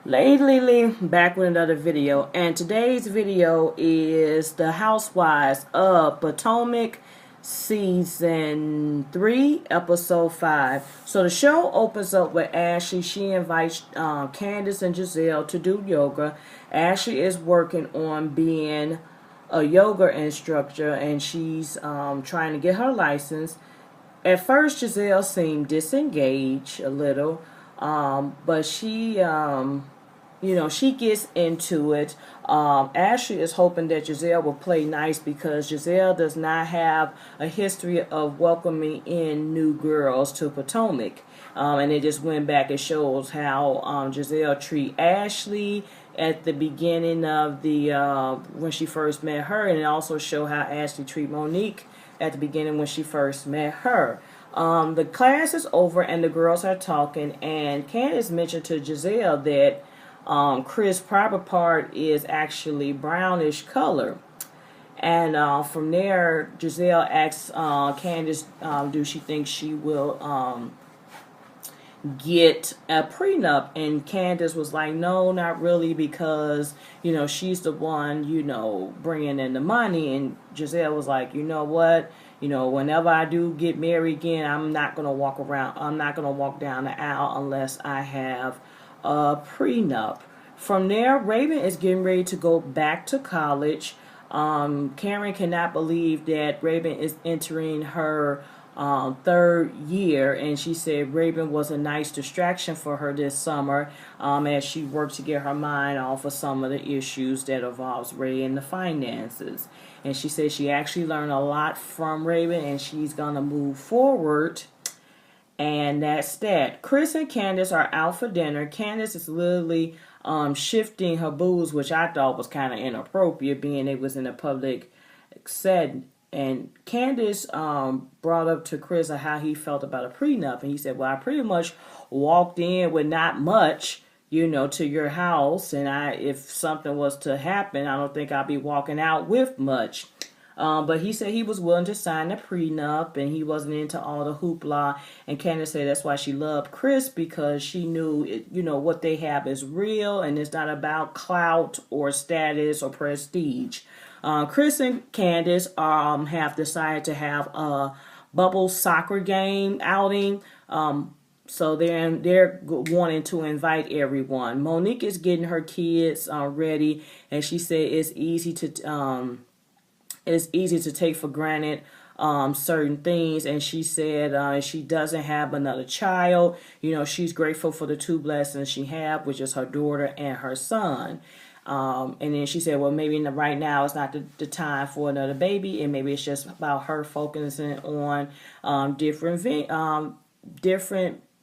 Lately, back with another video, and today's video is the Housewives of Potomac season 3 episode 5. So the show opens up with Ashley. She invites Candace and Giselle to do yoga. Ashley is working on being a yoga instructor, and she's trying to get her license. At first, Giselle seemed disengaged a little, but she gets into it. Ashley is hoping that Giselle will play nice because Giselle does not have a history of welcoming in new girls to Potomac. And it just went back and shows how Giselle treat Ashley at the beginning of the when she first met her, and it also show how Ashley treat Monique at the beginning when she first met her. The class is over and the girls are talking, and Candace mentioned to Giselle that Chris' private part is actually brownish color. And from there, Giselle asks Candace, do she think she will get a prenup? And Candace was like, no, not really, because she's the one bringing in the money. And Giselle was like, you know what, whenever I do get married again, I'm not gonna walk down the aisle unless I have a prenup. From there, Raven is getting ready to go back to college. Karen cannot believe that Raven is entering her third year, and she said Raven was a nice distraction for her this summer as she worked to get her mind off of some of the issues that involves Ray and the finances. And she said she actually learned a lot from Raven, and she's gonna move forward. And that's that. Chris and Candace are out for dinner. Candace is literally shifting her booze, which I thought was kind of inappropriate, being it was in a public setting. And Candace brought up to Chris how he felt about a prenup. And he said, well, I pretty much walked in with not much, to your house. And if something was to happen, I don't think I'll be walking out with much. But he said he was willing to sign the prenup, and he wasn't into all the hoopla. And Candace said that's why she loved Chris, because she knew what they have is real, and it's not about clout or status or prestige. Chris and Candace have decided to have a bubble soccer game outing. So they're wanting to invite everyone. Monique is getting her kids ready, and she said it's easy to take for granted certain things. And she said she doesn't have another child. She's grateful for the two blessings she have, which is her daughter and her son. And then she said, well, maybe right now it's not the time for another baby, and maybe it's just about her focusing on different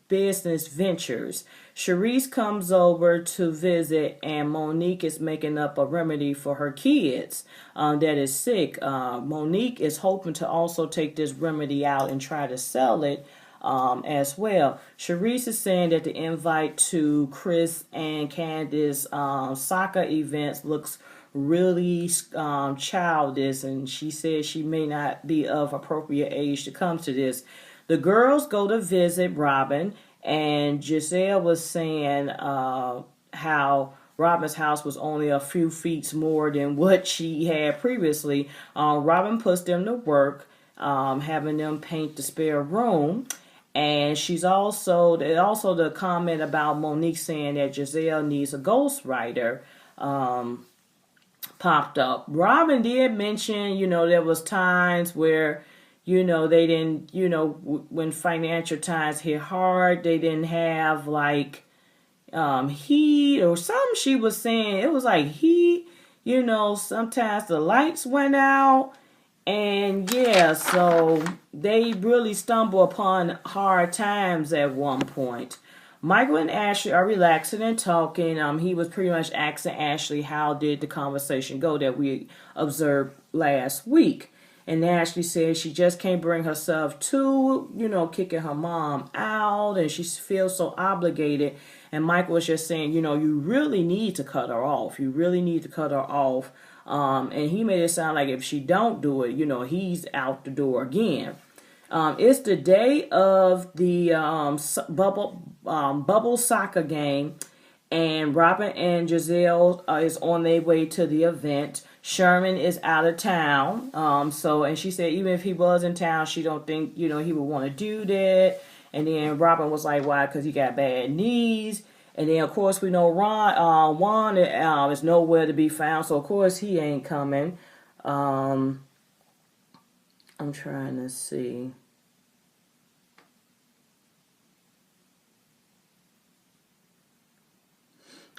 business ventures. Sharice comes over to visit, and Monique is making up a remedy for her kids that is sick. Monique is hoping to also take this remedy out and try to sell it as well. Sharice is saying that the invite to Chris and Candace soccer events looks really childish, and she says she may not be of appropriate age to come to this. The girls go to visit Robin, and Giselle was saying how Robin's house was only a few feet more than what she had previously. Robin puts them to work, having them paint the spare room. And she's also the comment about Monique saying that Giselle needs a ghostwriter popped up. Robin did mention, there was times where they didn't, when financial times hit hard, they didn't have like heat or something. She was saying it was like heat, sometimes the lights went out. And yeah, so they really stumble upon hard times at one point. Michael and Ashley are relaxing and talking. He was pretty much asking Ashley how did the conversation go that we observed last week. And Ashley says she just can't bring herself to, kicking her mom out, and she feels so obligated. And Michael was just saying, you really need to cut her off. You really need to cut her off. And he made it sound like if she don't do it, he's out the door again. It's the day of the bubble soccer game, and Robin and Giselle is on their way to the event. Sherman is out of town. And she said even if he was in town, she don't think, he would want to do that. And then Robin was like, why? Because he got bad knees. And then, of course, we know Juan is nowhere to be found. So, of course, he ain't coming. I'm trying to see.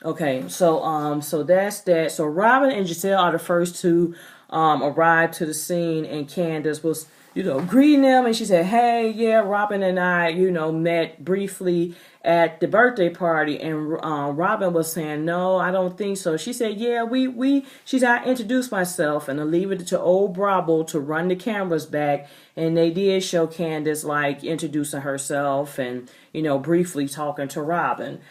Okay, so that's that. So Robin and Giselle are the first to arrive to the scene, and Candace was, greeting them, and she said, "Hey, yeah, Robin and I, met briefly at the birthday party." And Robin was saying, "No, I don't think so." She said, "Yeah, we." She said, "I introduced myself, and I leave it to old Bravo to run the cameras back." And they did show Candace like introducing herself and briefly talking to Robin.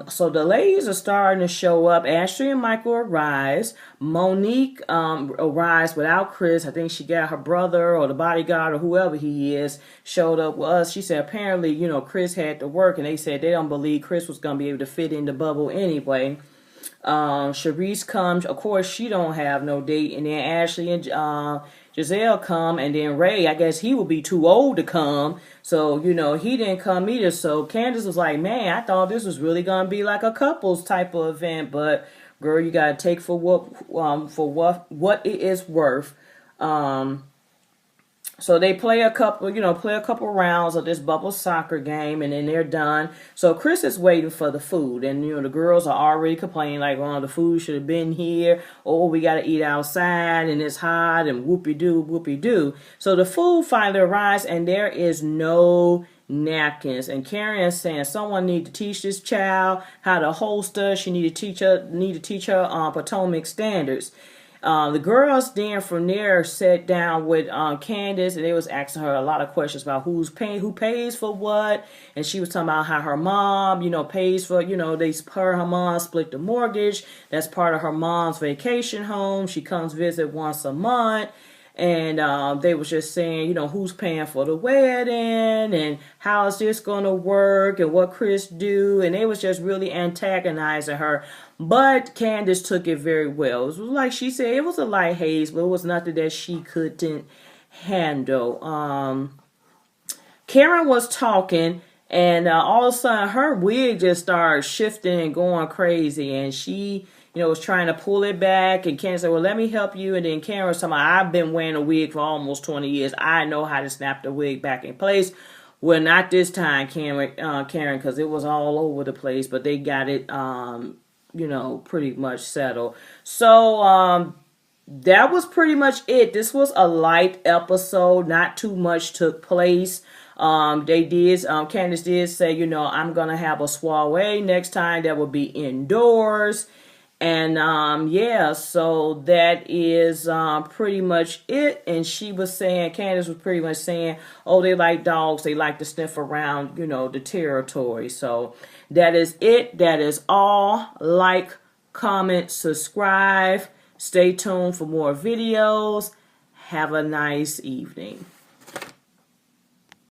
So the ladies are starting to show up. Ashley and Michael arrives. Monique arrives without Chris. I think she got her brother or the bodyguard or whoever he is showed up with us. She said apparently, Chris had to work, and they said they don't believe Chris was going to be able to fit in the bubble anyway. Charisse comes. Of course, she don't have no date. And then Ashley and Giselle come, and then Ray, I guess he will be too old to come. So, he didn't come either. So Candace was like, man, I thought this was really going to be like a couples type of event. But, girl, you got to take for what it is worth. So they play a couple rounds of this bubble soccer game, and then they're done. So Chris is waiting for the food, and the girls are already complaining like, "Oh, the food should have been here. Oh, we got to eat outside, and it's hot, and whoopie doo." So the food finally arrives, and there is no napkins. And Karen is saying someone need to teach this child how to holster. She need to teach her Potomac standards. The girls then from there sat down with Candace, and they was asking her a lot of questions about who pays for what, and she was talking about how her mom, pays for, her mom split the mortgage. That's part of her mom's vacation home. She comes visit once a month. And they was just saying, who's paying for the wedding and how is this going to work and what Chris do. And they was just really antagonizing her. But Candace took it very well. It was like she said, it was a light haze, but it was nothing that she couldn't handle. Karen was talking, and all of a sudden her wig just started shifting and going crazy. And she was trying to pull it back, and Karen said, well, let me help you. And then Karen was talking about, I've been wearing a wig for almost 20 years. I know how to snap the wig back in place. Well, not this time, Karen, because it was all over the place, but they got it, pretty much settled. So, that was pretty much it. This was a light episode. Not too much took place. Candace did say, I'm going to have a soiree next time that will be indoors. And so that is pretty much it. And she was saying, Candace was pretty much saying, oh, they like dogs. They like to sniff around, the territory. So that is it. That is all. Like, comment, subscribe. Stay tuned for more videos. Have a nice evening.